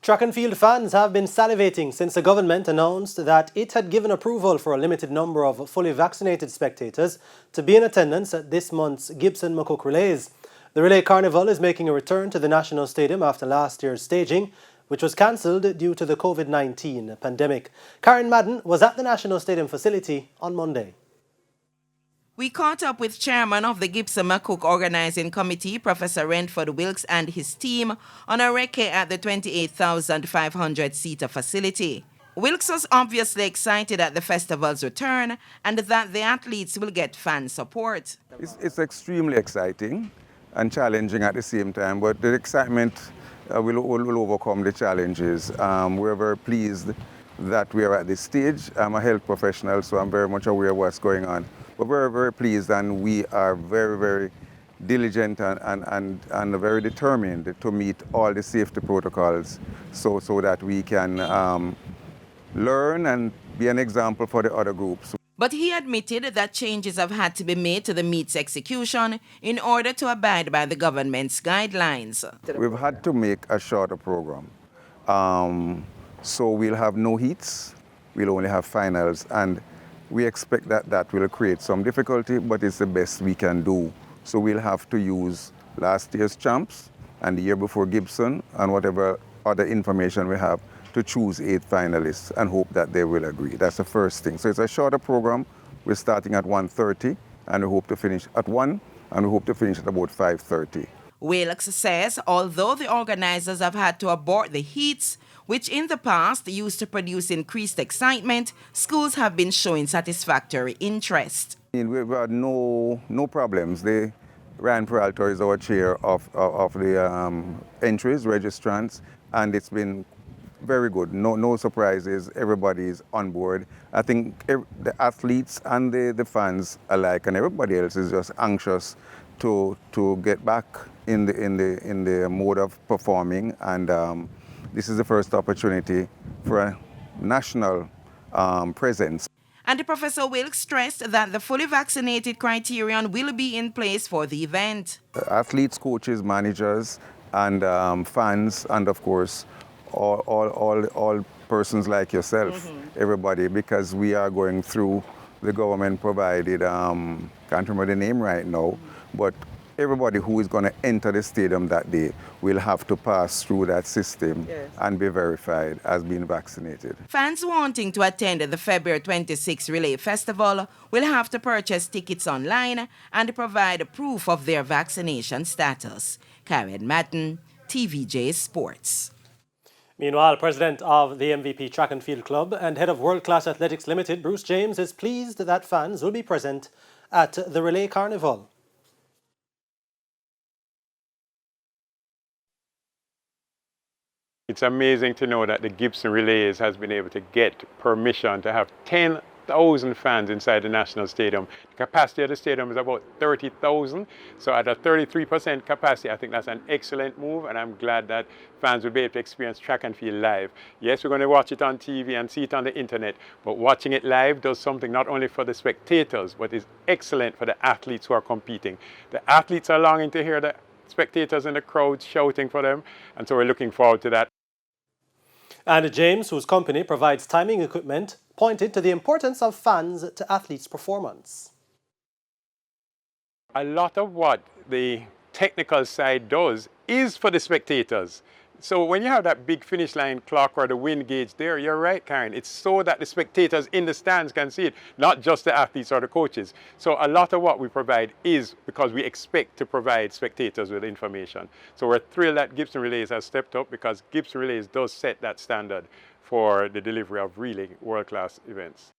Track and field fans have been salivating since the government announced that it had given approval for a limited number of fully vaccinated spectators to be in attendance at this month's Gibson McCook relays. The Relay Carnival is making a return to the National Stadium after last year's staging, which was cancelled due to the COVID-19 pandemic. Karen Madden was at the National Stadium facility on Monday. We caught up with chairman of the Gibson McCook Organizing Committee, Professor Renford Wilkes, and his team on a recce at the 28,500-seater facility. Wilkes was obviously excited at the festival's return and that the athletes will get fan support. It's extremely exciting and challenging at the same time, but the excitement will overcome the challenges. We're very pleased that we are at this stage. I'm a health professional, so I'm very much aware of what's going on. We're very, very pleased, and we are very, very diligent and very determined to meet all the safety protocols so that we can learn and be an example for the other groups. But he admitted that changes have had to be made to the meet's execution in order to abide by the government's guidelines. We've had to make a shorter program. So we'll have no heats, we'll only have finals, and we expect that will create some difficulty, but it's the best we can do. So we'll have to use last year's champs and the year before Gibson and whatever other information we have to choose 8 finalists and hope that they will agree. That's the first thing. So it's a shorter program. We're starting at 1:30 and we hope to finish at 1 and we hope to finish at about 5:30. Wilkes says although the organizers have had to abort the heats, which in the past used to produce increased excitement, schools have been showing satisfactory interest. We've had no problems. Ryan Peralta is our chair of the entries, registrants, and it's been very good. No surprises. Everybody's on board. I think the athletes and the fans alike and everybody else is just anxious to get back in the mode of performing, and this is the first opportunity for a national presence. And Professor Wilkes stressed that the fully vaccinated criterion will be in place for the event. Athletes, coaches, managers, and fans, and of course, all persons like yourself, everybody, because we are going through the government provided, can't remember the name right now, but everybody who is going to enter the stadium that day will have to pass through that system and be verified as being vaccinated. Fans wanting to attend the February 26 Relay Festival will have to purchase tickets online and provide proof of their vaccination status. Karen Madden, TVJ Sports. Meanwhile, president of the MVP Track and Field Club and head of World Class Athletics Limited, Bruce James, is pleased that fans will be present at the Relay Carnival. It's amazing to know that the Gibson Relays has been able to get permission to have 10,000 fans inside the National Stadium. The capacity of the stadium is about 30,000. So at a 33% capacity, I think that's an excellent move, and I'm glad that fans will be able to experience track and field live. Yes, we're going to watch it on TV and see it on the internet, but watching it live does something not only for the spectators, but is excellent for the athletes who are competing. The athletes are longing to hear the spectators in the crowd shouting for them, and so we're looking forward to that. And James, whose company provides timing equipment, pointed to the importance of fans to athletes' performance. A lot of what the technical side does is for the spectators. So when you have that big finish line clock or the wind gauge there, you're right, Karen. It's so that the spectators in the stands can see it, not just the athletes or the coaches. So a lot of what we provide is because we expect to provide spectators with information. So we're thrilled that Gibson Relays has stepped up, because Gibson Relays does set that standard for the delivery of really world-class events.